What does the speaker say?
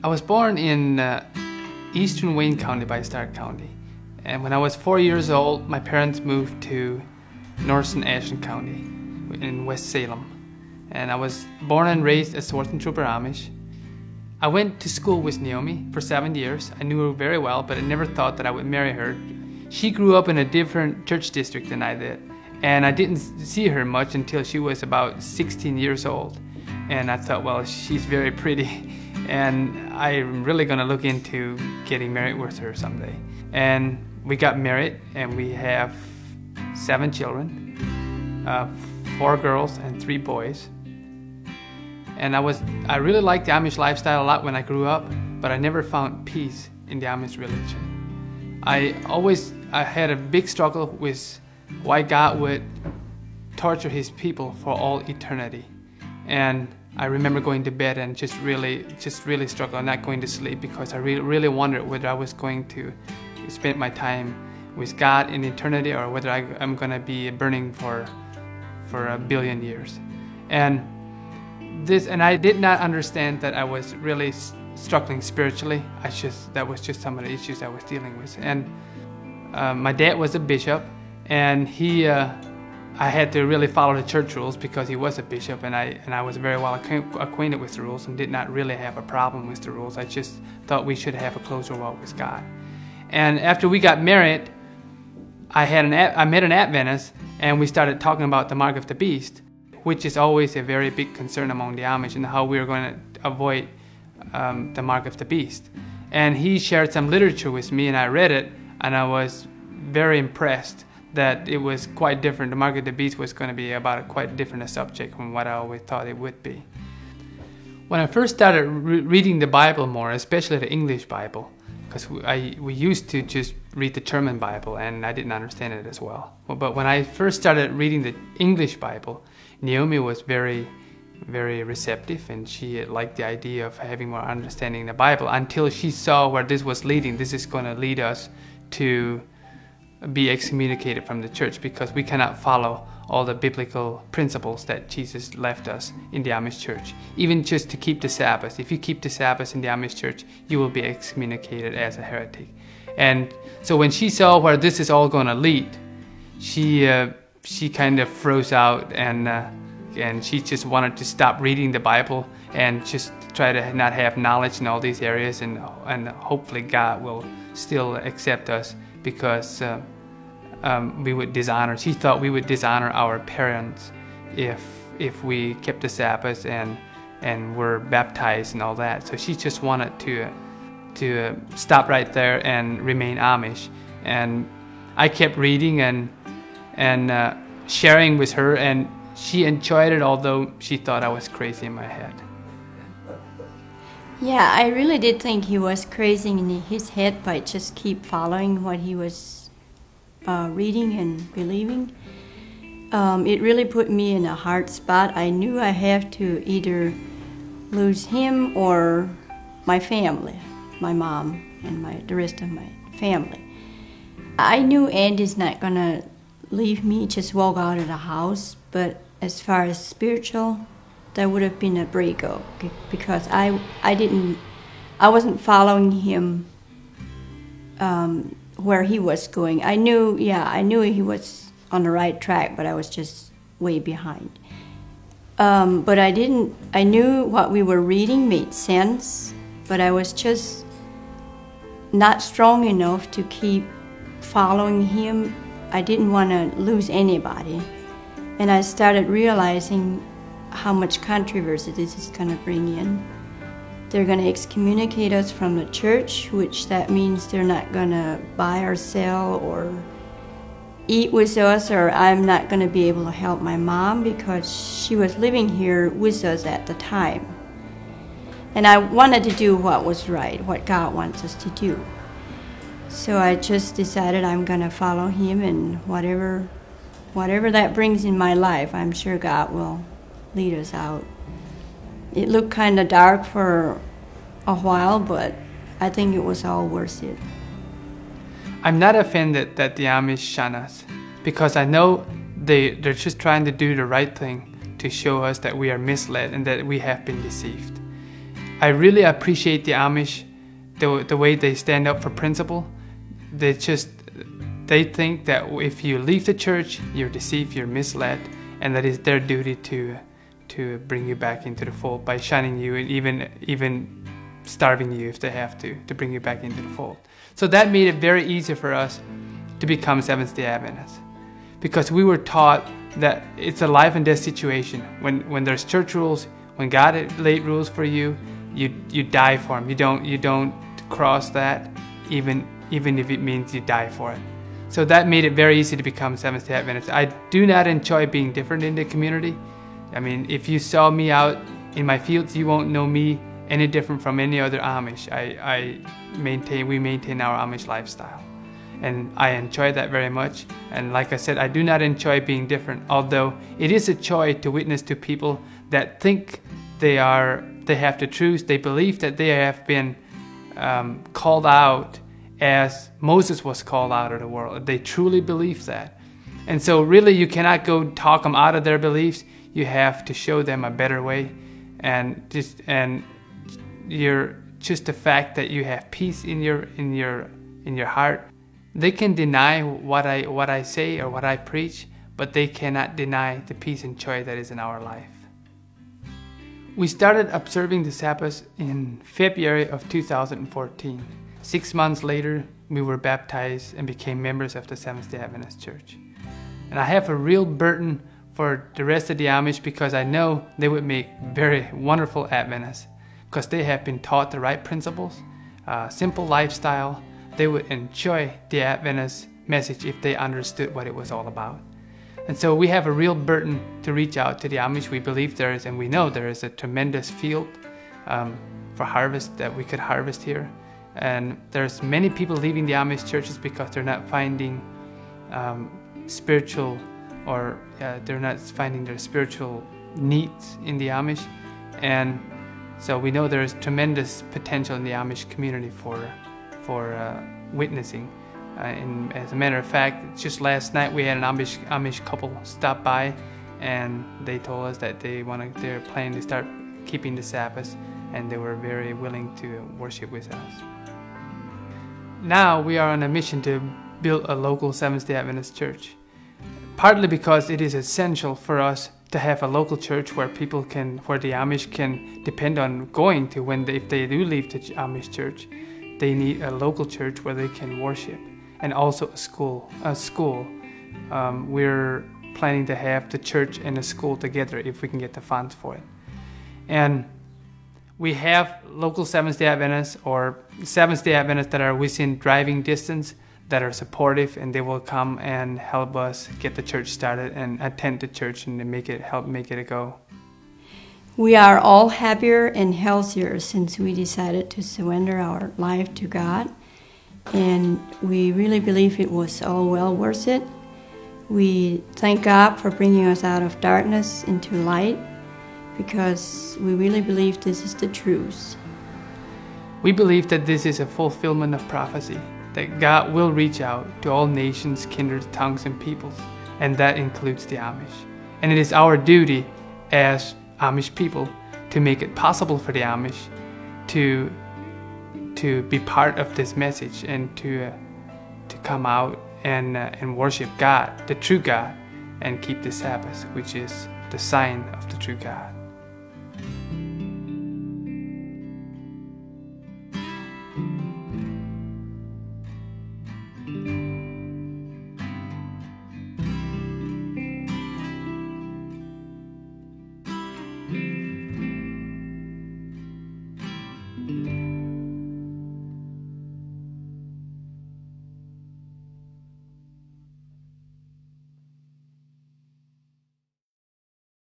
I was born in eastern Wayne County by Stark County. And when I was 4 years old, my parents moved to northern Ashland County in West Salem. And I was born and raised as Swarth Trooper Amish. I went to school with Naomi for 7 years. I knew her very well, but I never thought that I would marry her. She grew up in a different church district than I did. And I didn't see her much until she was about 16 years old. And I thought, well, she's very pretty. And I'm really going to look into getting married with her someday. And we got married, and we have 7 children, 4 girls and 3 boys. And I really liked the Amish lifestyle a lot when I grew up, but I never found peace in the Amish religion. I had a big struggle with why God would torture his people for all eternity. And I remember going to bed and just really struggling, not going to sleep, because I really wondered whether I was going to spend my time with God in eternity or whether I'm going to be burning for 1 billion years. And I did not understand that I was really struggling spiritually. That was just some of the issues I was dealing with. And my dad was a bishop, and I had to really follow the church rules because he was a bishop, and I was very well acquainted with the rules and did not really have a problem with the rules. I just thought we should have a closer walk with God. And after we got married, I met an Adventist, and we started talking about the mark of the beast, which is always a very big concern among the Amish, and how we are going to avoid the mark of the beast. And he shared some literature with me, and I read it, and I was very impressed that it was quite different. The mark of the beast was going to be about quite different a subject from what I always thought it would be. When I first started reading the Bible more, especially the English Bible, because we used to just read the German Bible, and I didn't understand it as well. But when I first started reading the English Bible, Naomi was very, very receptive, and she liked the idea of having more understanding in the Bible, until she saw where this was leading. This is going to lead us to be excommunicated from the church, because we cannot follow all the biblical principles that Jesus left us in the Amish church. Even just to keep the Sabbath. If you keep the Sabbath in the Amish church, you will be excommunicated as a heretic. And so when she saw where this is all going to lead, she kind of froze out, and she just wanted to stop reading the Bible and just try to not have knowledge in all these areas, and hopefully God will still accept us, because we would dishonor. She thought we would dishonor our parents if we kept the Sabbath and were baptized and all that. So she just wanted to stop right there and remain Amish. And I kept reading and sharing with her, and she enjoyed it, although she thought I was crazy in my head. Yeah, I really did think he was crazy in his head by just keep following what he was reading and believing. It really put me in a hard spot. I knew I have to either lose him or my family, my mom and the rest of my family. I knew Andy's not going to leave me, just walk out of the house, but as far as spiritual, that would have been a breakup, because I wasn't following him where he was going. I knew he was on the right track, but I was just way behind. But I knew what we were reading made sense, but I was just not strong enough to keep following him. I didn't want to lose anybody. And I started realizing how much controversy this is going to bring in. They're going to excommunicate us from the church, which that means they're not going to buy or sell or eat with us, or I'm not going to be able to help my mom because she was living here with us at the time. And I wanted to do what was right, what God wants us to do. So I just decided I'm going to follow him, and whatever that brings in my life, I'm sure God will lead us out. It looked kind of dark for a while, but I think it was all worth it. I'm not offended that the Amish shun us, because I know they're just trying to do the right thing to show us that we are misled and that we have been deceived. I really appreciate the Amish, the way they stand up for principle. They think that if you leave the church, you're deceived, you're misled, and that is their duty to bring you back into the fold by shunning you and even starving you if they have to bring you back into the fold. So that made it very easy for us to become Seventh-day Adventists, because we were taught that it's a life and death situation. When there's church rules, when God laid rules for you, you die for them. You don't cross that, even if it means you die for it. So that made it very easy to become Seventh-day Adventist. I do not enjoy being different in the community. I mean, if you saw me out in my fields, you won't know me any different from any other Amish. We maintain our Amish lifestyle, and I enjoy that very much. And like I said, I do not enjoy being different, although it is a joy to witness to people that think they have the truth. They believe that they have been called out as Moses was called out of the world. They truly believe that. And so really you cannot go talk them out of their beliefs. You have to show them a better way. And just the fact that you have peace in your heart. They can deny what I say or what I preach, but they cannot deny the peace and joy that is in our life. We started observing the Sabbath in February of 2014. 6 months later, we were baptized and became members of the Seventh-day Adventist Church. And I have a real burden for the rest of the Amish, because I know they would make very wonderful Adventists, because they have been taught the right principles, simple lifestyle. They would enjoy the Adventist message if they understood what it was all about. And so we have a real burden to reach out to the Amish. We believe there is, and we know there is, a tremendous field for harvest that we could harvest here. And there's many people leaving the Amish churches because they're not finding spiritual, or they're not finding their spiritual needs in the Amish. And so we know there's tremendous potential in the Amish community for witnessing. And as a matter of fact, just last night we had an Amish couple stop by, and they told us that they're planning to start keeping the Sabbath, and they were very willing to worship with us. Now we are on a mission to build a local Seventh-day Adventist church, partly because it is essential for us to have a local church where the Amish can depend on going to if they do leave the Amish church. They need a local church where they can worship, and also a school. We're planning to have the church and the school together if we can get the funds for it. And we have local Seventh-day Adventists or Seventh-day Adventists that are within driving distance that are supportive, and they will come and help us get the church started and attend the church and help make it a go. We are all happier and healthier since we decided to surrender our life to God, and we really believe it was all well worth it. We thank God for bringing us out of darkness into light, because we really believe this is the truth. We believe that this is a fulfillment of prophecy, that God will reach out to all nations, kindreds, tongues, and peoples, and that includes the Amish. And it is our duty as Amish people to make it possible for the Amish to be part of this message, and to come out and worship God, the true God, and keep the Sabbath, which is the sign of the true God.